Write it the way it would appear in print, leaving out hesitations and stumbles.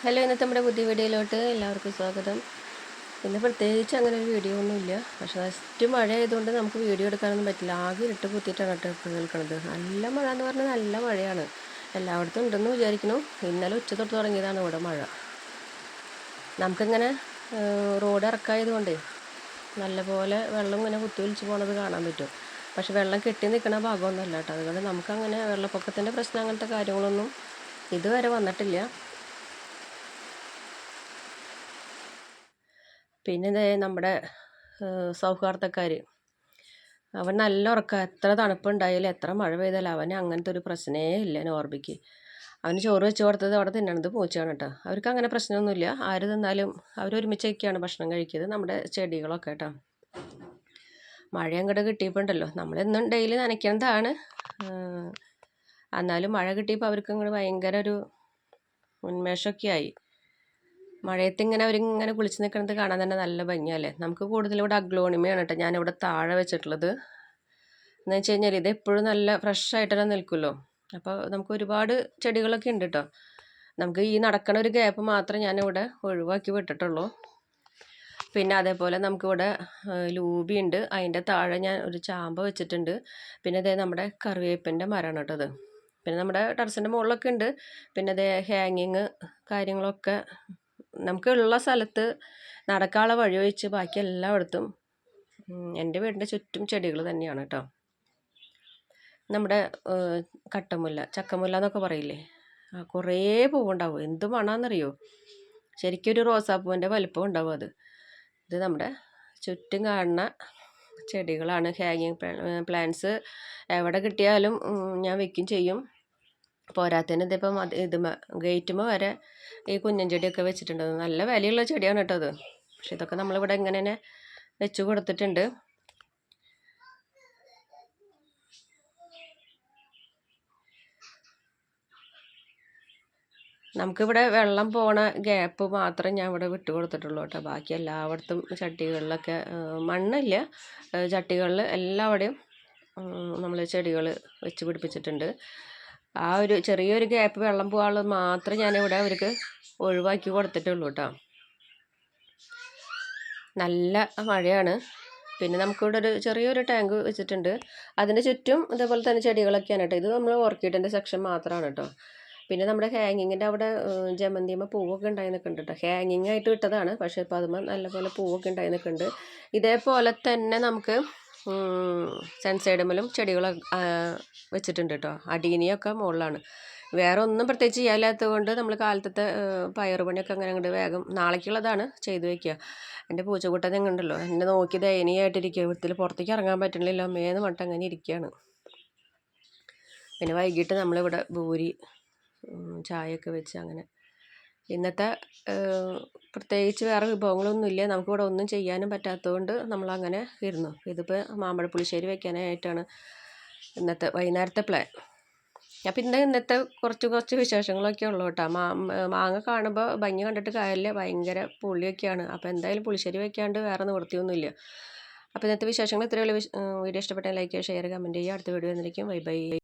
Hello, ഇന്നത്തെ നമ്മുടെ പുതിയ വീഡിയോയിലോട്ട് എല്ലാവർക്കും സ്വാഗതം. ഇന്ന് പ്രത്യേകിച്ച് അങ്ങനെ ഒരു വീഡിയോ ഒന്നുമില്ല. പക്ഷേ ഫസ്റ്റ് മഴ ആയതുകൊണ്ട് നമുക്ക് വീഡിയോ എടുക്കാനൊന്നും പറ്റില്ല. ആകെ ഇട്ട് കുത്തിയിട്ടാണ് കേട്ടോ നിൽക്കുന്നത്. നല്ല മഴ എന്ന് പറഞ്ഞാൽ നല്ല മഴയാണ്. എല്ലായിടത്തും ഉണ്ടെന്ന് വിചാരിക്കുന്നു. ഇന്നലെ ഉച്ച തൊട്ട് തുടങ്ങിയതാണ് ഇവിടെ മഴ. നമുക്കിങ്ങനെ റോഡ് ഇറക്കായതുകൊണ്ടേ നല്ലപോലെ വെള്ളം ഇങ്ങനെ കുത്തിയൊലിച്ച് പോണത് കാണാൻ പറ്റും. പക്ഷെ വെള്ളം കെട്ടി നിൽക്കുന്ന ഭാഗമൊന്നുമല്ല കേട്ടോ. അതുകൊണ്ട് നമുക്കങ്ങനെ വെള്ളപ്പൊക്കത്തിൻ്റെ പ്രശ്നം അങ്ങനത്തെ കാര്യങ്ങളൊന്നും ഇതുവരെ വന്നിട്ടില്ല. പിന്നെ നമ്മുടെ സൗഹാർദ്ദക്കാർ, അവൻ നല്ല ഉറക്കം. എത്ര തണുപ്പുണ്ടായാലും എത്ര മഴ പെയ്താലും അവന് അങ്ങനത്തെ ഒരു പ്രശ്നമേ ഇല്ല. നോർബിക്ക് അവന് ചോറ് വെച്ച് കൊടുത്തത് അവിടെ തിന്നണത് പൂച്ചയാണ് കേട്ടോ. അവർക്ക് അങ്ങനെ പ്രശ്നമൊന്നുമില്ല. ആര് തിന്നാലും അവരൊരുമിച്ചൊക്കെയാണ് ഭക്ഷണം കഴിക്കുന്നത്. നമ്മുടെ ചെടികളൊക്കെ കേട്ടോ. മഴ അങ്ങോട്ട് കിട്ടിയപ്പോൾ ഉണ്ടല്ലോ, നമ്മളെന്നും ഡെയിലി നനയ്ക്കേണ്ടതാണ്. എന്നാലും മഴ കിട്ടിയപ്പോൾ അവർക്ക് ഇങ്ങോട്ട് ഭയങ്കര ഒരു ഉന്മേഷമൊക്കെ ആയി. മഴയത്ത് ഇങ്ങനെ അവരിങ്ങനെ കുളിച്ച് നിൽക്കുന്നത് കാണാൻ തന്നെ നല്ല ഭംഗിയല്ലേ. നമുക്ക് കൂടുതലും ഇവിടെ അഗ്ലോണിമയാണ് കേട്ടോ ഞാനിവിടെ താഴെ വെച്ചിട്ടുള്ളത്. എന്ന് വെച്ച് കഴിഞ്ഞാൽ ഇത് എപ്പോഴും നല്ല ഫ്രഷ് ആയിട്ട് തന്നെ നിൽക്കുമല്ലോ. അപ്പോൾ നമുക്ക് ഒരുപാട് ചെടികളൊക്കെ ഉണ്ട് കേട്ടോ. നമുക്ക് ഈ നടക്കണ ഒരു ഗ്യാപ്പ് മാത്രമേ ഞാനിവിടെ ഒഴിവാക്കി വിട്ടിട്ടുള്ളൂ. പിന്നെ അതേപോലെ നമുക്കിവിടെ ലൂബി ഉണ്ട്. അതിൻ്റെ താഴെ ഞാൻ ഒരു ചാമ്പ വെച്ചിട്ടുണ്ട്. പിന്നെ അതേ നമ്മുടെ കറിവേപ്പിൻ്റെ മരമാണ് കേട്ടത്. പിന്നെ നമ്മുടെ ടെറസിൻ്റെ മുകളിലൊക്കെ ഉണ്ട്. പിന്നെ അതേ ഹാങ്ങിങ് കാര്യങ്ങളൊക്കെ നമുക്കുള്ള സ്ഥലത്ത് നടക്കാനുള്ള വഴി ഒഴിച്ച് ബാക്കി എല്ലായിടത്തും എൻ്റെ വീടിൻ്റെ ചുറ്റും ചെടികൾ തന്നെയാണ് കേട്ടോ. നമ്മുടെ കട്ടമുല്ല, ചക്കമുല്ല എന്നൊക്കെ പറയില്ലേ, കുറേ പൂവുണ്ടാവും. എന്ത് മണമെന്നറിയോ, ശരിക്കും ഒരു റോസാപ്പൂവിൻ്റെ വലിപ്പം ഉണ്ടാവും അത്. ഇത് നമ്മുടെ ചുറ്റും കാണുന്ന ചെടികളാണ്. ഹാങ്ങിങ് പ്ലാന്റ്സ് എവിടെ കിട്ടിയാലും ഞാൻ വെക്കും ചെയ്യും. പോരാത്തതിന് ഇതിപ്പം ഗേറ്റുമ്പോൾ വരെ ഈ കുഞ്ഞൻ ചെടിയൊക്കെ വെച്ചിട്ടുണ്ട്. നല്ല വിലയുള്ള ചെടിയാണ് കേട്ടോ അത്. പക്ഷെ ഇതൊക്കെ നമ്മളിവിടെ ഇങ്ങനെ തന്നെ വെച്ച് കൊടുത്തിട്ടുണ്ട്. നമുക്കിവിടെ വെള്ളം പോണ ഗ്യാപ്പ് മാത്രം ഞാൻ ഇവിടെ വിട്ട് കൊടുത്തിട്ടുള്ളൂ കേട്ടോ. ബാക്കി എല്ലായിടത്തും ചട്ടികളിലൊക്കെ മണ്ണില്ല, ചട്ടികളിൽ എല്ലാവിടെയും നമ്മൾ ചെടികൾ വെച്ച് പിടിപ്പിച്ചിട്ടുണ്ട്. ആ ഒരു ചെറിയൊരു ഗ്യാപ്പ് വെള്ളം പോകാനുള്ളത് മാത്രം ഞാനിവിടെ അവർക്ക് ഒഴിവാക്കി കൊടുത്തിട്ടുള്ളൂ കേട്ടോ. നല്ല മഴയാണ്. പിന്നെ നമുക്കിവിടെ ഒരു ചെറിയൊരു ടാങ്ക് വെച്ചിട്ടുണ്ട്. അതിൻ്റെ ചുറ്റും ഇതേപോലെ തന്നെ ചെടികളൊക്കെയാണ് കേട്ടോ. ഇത് നമ്മൾ ഓർക്കിഡിൻ്റെ സെക്ഷൻ മാത്രമാണ് കേട്ടോ. പിന്നെ നമ്മുടെ ഹാങ്ങിങ്ങിൻ്റെ അവിടെ ജമന്തിമ്മ പൂവൊക്കെ ഉണ്ടായി നിൽക്കുന്നുണ്ട് കേട്ടോ. ഹാങ്ങിങ് ആയിട്ട് ഇട്ടതാണ്, പക്ഷേ ഇപ്പോൾ അതുമ്പോൾ നല്ലപോലെ പൂവൊക്കെ ഉണ്ടായി നിൽക്കുന്നുണ്ട്. ഇതേപോലെ തന്നെ നമുക്ക് സൺസൈഡുമ്മലും ചെടികൾ വെച്ചിട്ടുണ്ട് കേട്ടോ. അടീനിയൊക്കെ മുകളിലാണ്. വേറെ ഒന്നും പ്രത്യേകിച്ച് ചെയ്യാല്ലാത്തത് കൊണ്ട് നമ്മൾ കാലത്തെ പയറുപണിയൊക്കെ അങ്ങനെ അങ്ങോട്ട് വേഗം നാളേക്കുള്ളതാണ് ചെയ്ത് വയ്ക്കുക. എൻ്റെ പൂച്ചക്കുട്ടൻ ഉണ്ടല്ലോ, എന്നെ നോക്കി ദയനീയമായിട്ടിരിക്കുക. വീട്ടിൽ പുറത്തേക്ക് ഇറങ്ങാൻ പറ്റണില്ല അമ്മേന്ന് പറഞ്ഞിട്ട് അങ്ങനെ ഇരിക്കുകയാണ്. പിന്നെ വൈകിട്ട് നമ്മളിവിടെ ഭൂരി ചായയൊക്കെ വെച്ച് അങ്ങനെ. ഇന്നത്തെ പ്രത്യേകിച്ച് വേറെ വിഭവങ്ങളൊന്നുമില്ല. നമുക്കിവിടെ ഒന്നും ചെയ്യാനും പറ്റാത്തതുകൊണ്ട് നമ്മളങ്ങനെ ഇരുന്നു. ഇതിപ്പോൾ മാമ്പഴപ്പുളിശ്ശേരി വെക്കാനായിട്ടാണ് ഇന്നത്തെ വൈകുന്നേരത്തെ പ്ലാൻ. അപ്പം ഇന്നത്തെ കുറച്ച് വിശേഷങ്ങളൊക്കെ ഉള്ളൂ കേട്ടോ. മാങ്ങ കാണുമ്പോൾ ഭംഗി കണ്ടിട്ട് കാര്യമില്ല, ഭയങ്കര പുളിയൊക്കെയാണ്. അപ്പോൾ എന്തായാലും പുളിശ്ശേരി വെക്കാണ്ട് വേറെ നിവൃത്തിയൊന്നുമില്ല. അപ്പോൾ ഇന്നത്തെ വിശേഷങ്ങൾ ഇത്രയുള്ള വീഡിയോ ഇഷ്ടപ്പെട്ടാൽ ലൈക്ക് ചെയ്യുക, ഷെയർ, കമൻറ്റ് ചെയ്യുക. അടുത്ത വീഡിയോ വന്നിരിക്കും. Bye bye.